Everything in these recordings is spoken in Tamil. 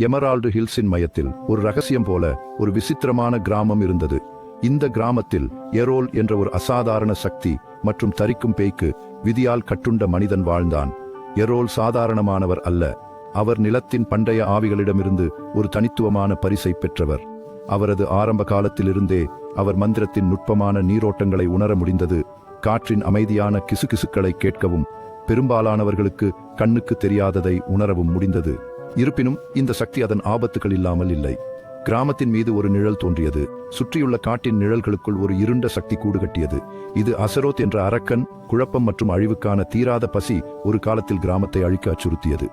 எமரால்டு ஹில்ஸின் மையத்தில் ஒரு ரகசியம் போல ஒரு விசித்திரமான கிராமம் இருந்தது. இந்த கிராமத்தில் எரோல் என்ற ஒரு அசாதாரண சக்தி மற்றும் தரிக்கும் பேய்க்கு விதியால் கட்டுண்ட மனிதன் வாழ்ந்தான். எரோல் சாதாரணமானவர் அல்ல. அவர் நிலத்தின் பண்டைய ஆவிகளிடமிருந்து ஒரு தனித்துவமான பரிசை பெற்றவர். அவரது ஆரம்ப காலத்திலிருந்தே அவர் மந்திரத்தின் நுட்பமான நீரோட்டங்களை உணர முடிந்தது. காற்றின் அமைதியான கிசுகிசுக்களை கேட்கவும் பெரும்பாலானவர்களுக்கு கண்ணுக்கு தெரியாததை உணரவும் முடிந்தது. இருப்பினும் இந்த சக்தி அதன் ஆபத்துகள் இல்லாமல் இல்லை. கிராமத்தின் மீது ஒரு நிழல் தோன்றியது. சுற்றியுள்ள காட்டின் நிழல்களுக்குள் ஒரு இருண்ட சக்தி கூடு கட்டியது. இது அசரோத் என்ற அரக்கன். குழப்பம் மற்றும் அழிவுக்கான தீராத பசி ஒரு காலத்தில் கிராமத்தை அழிக்க அச்சுறுத்தியது.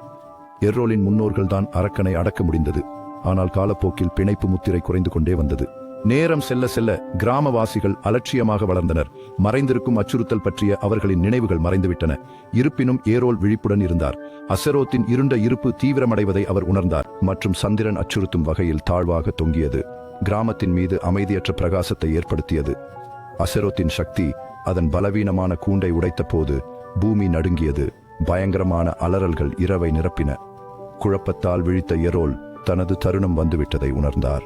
எரோலின் முன்னோர்கள் தான் அரக்கனை அடக்க முடிந்தது. ஆனால் காலப்போக்கில் பிணைப்பு முத்திரை குறைந்து கொண்டே வந்தது. நேரம் செல்ல செல்ல கிராமவாசிகள் அலட்சியமாக வளர்ந்தனர். மறைந்திருக்கும் அச்சுறுத்தல் பற்றிய அவர்களின் நினைவுகள் மறைந்துவிட்டன. இருப்பினும் ஏரோல் விழிப்புடன் இருந்தார். அசரோத்தின் இருண்ட இருப்பு தீவிரமடைவதை அவர் உணர்ந்தார் மற்றும் சந்திரன் அச்சுறுத்தும் வகையில் தாழ்வாக தொங்கியது. கிராமத்தின் மீது அமைதியற்ற பிரகாசத்தை ஏற்படுத்தியது. அசரோத்தின் சக்தி அதன் பலவீனமான கூண்டை உடைத்த போது பூமி நடுங்கியது. பயங்கரமான அலறல்கள் இரவை நிரப்பின. குழப்பத்தால் விழித்த எரோல் தனது தருணம் வந்துவிட்டதை உணர்ந்தார்.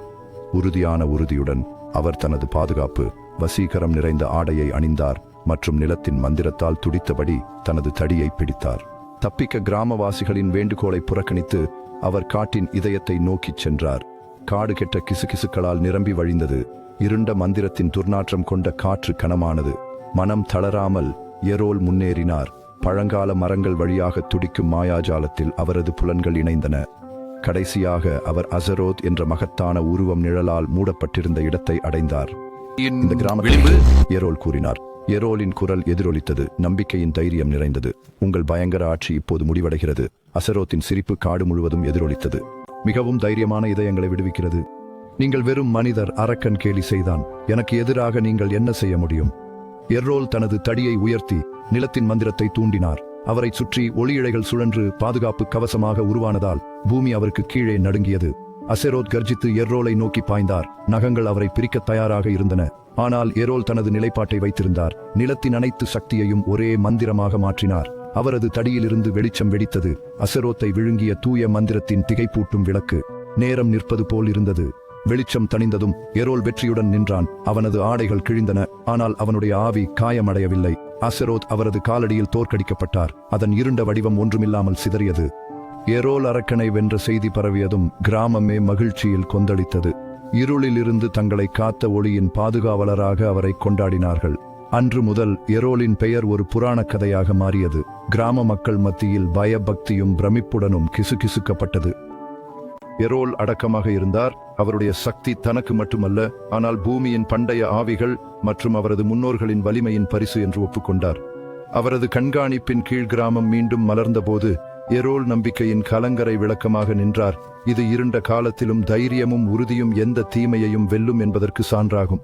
உறுதியுடன் அவர் தனது பாதுகாப்பு வசீகரம் நிறைந்த ஆடையை அணிந்தார் மற்றும் நிலத்தின் மந்திரத்தால் துடித்தபடி தனது தடியை பிடித்தார். தப்பிக்க கிராமவாசிகளின் வேண்டுகோளை புறக்கணித்து அவர் காட்டின் இதயத்தை நோக்கிச் சென்றார். காடு கெட்ட கிசுகிசுக்களால் நிரம்பி வழிந்தது. இருண்ட மந்திரத்தின் துர்நாற்றம் கொண்ட காற்று கனமானது. மனம் தளராமல் எரோல் முன்னேறினார். பழங்கால மரங்கள் வழியாக துடிக்கும் மாயாஜாலத்தில் அவரது புலன்கள் இணைந்தன. கடைசியாக அவர் அசரோத் என்ற மகத்தான உருவம் நிழலால் மூடப்பட்டிருந்த இடத்தை அடைந்தார். இந்த கிராமத்தில் எரோல் கூறினார். எரோலின் குரல் எதிரொலித்தது. நம்பிக்கையின் தைரியம் நிறைந்தது. உங்கள் பயங்கர ஆட்சி இப்போது முடிவடைகிறது. அசரோத்தின் சிரிப்பு காடு முழுவதும் எதிரொலித்தது. மிகவும் தைரியமான இதயங்களை விடுவிக்கிறது. நீங்கள் வெறும் மனிதர். அரக்கன் கேலி செய்தான். எனக்கு எதிராக நீங்கள் என்ன செய்ய முடியும்? எரோல் தனது தடியை உயர்த்தி நிலத்தின் மந்திரத்தை தூண்டினார். அவரை சுற்றி ஒளியிழைகள் சுழன்று பாதுகாப்பு கவசமாக உருவானதால் பூமி அவருக்கு கீழே நடுங்கியது. அசரோத் கர்ஜித்து எரோலை நோக்கி பாய்ந்தார். நகங்கள் அவரை பிரிக்க தயாராக இருந்தன. ஆனால் எரோல் தனது நிலைப்பாட்டை வைத்திருந்தார். நிலத்தின் அனைத்து சக்தியையும் ஒரே மந்திரமாக மாற்றினார். அவரது தடியிலிருந்து வெளிச்சம் வெடித்தது. அசரோத்தை விழுங்கிய தூய மந்திரத்தின் திகைப்பூட்டும் விளக்கு. நேரம் நிற்பது போல் இருந்தது. வெளிச்சம் தணிந்ததும் எரோல் வெற்றியுடன் நின்றான். அவனது ஆடைகள் கிழிந்தன. ஆனால் அவனுடைய ஆவி காயமடையவில்லை. அசரோத் அவரது காலடியில் தோற்கடிக்கப்பட்டார். அதன் இருண்ட வடிவம் ஒன்றுமில்லாமல் சிதறியது. எரோல் அரக்கனை வென்ற செய்தி பரவியதும் கிராமமே மகிழ்ச்சியில் கொந்தளித்தது. இருளிலிருந்து தங்களை காத்த ஒளியின் பாதுகாவலராக அவரை கொண்டாடினார்கள். அன்று முதல் எரோலின் பெயர் ஒரு புராண கதையாக மாறியது. கிராம மக்கள் மத்தியில் பயபக்தியும் பிரமிப்புடனும் கிசுகிசுக்கப்பட்டது. எரோல் அடக்கமாக இருந்தார். அவருடைய சக்தி தனக்கு மட்டுமல்ல, ஆனால் பூமியின் பண்டைய ஆவிகள் மற்றும் அவரது முன்னோர்களின் வலிமையின் பரிசு என்று ஒப்புக்கொண்டார். அவரது கண்காணிப்பின் கீழ் கிராமம் மீண்டும் மலர்ந்தபோது எரோல் நம்பிக்கையின் கலங்கரை விளக்கமாக நின்றார். இது இருண்ட காலத்திலும் தைரியமும் உறுதியும் எந்த தீமையையும் வெல்லும் என்பதற்கு சான்றாகும்.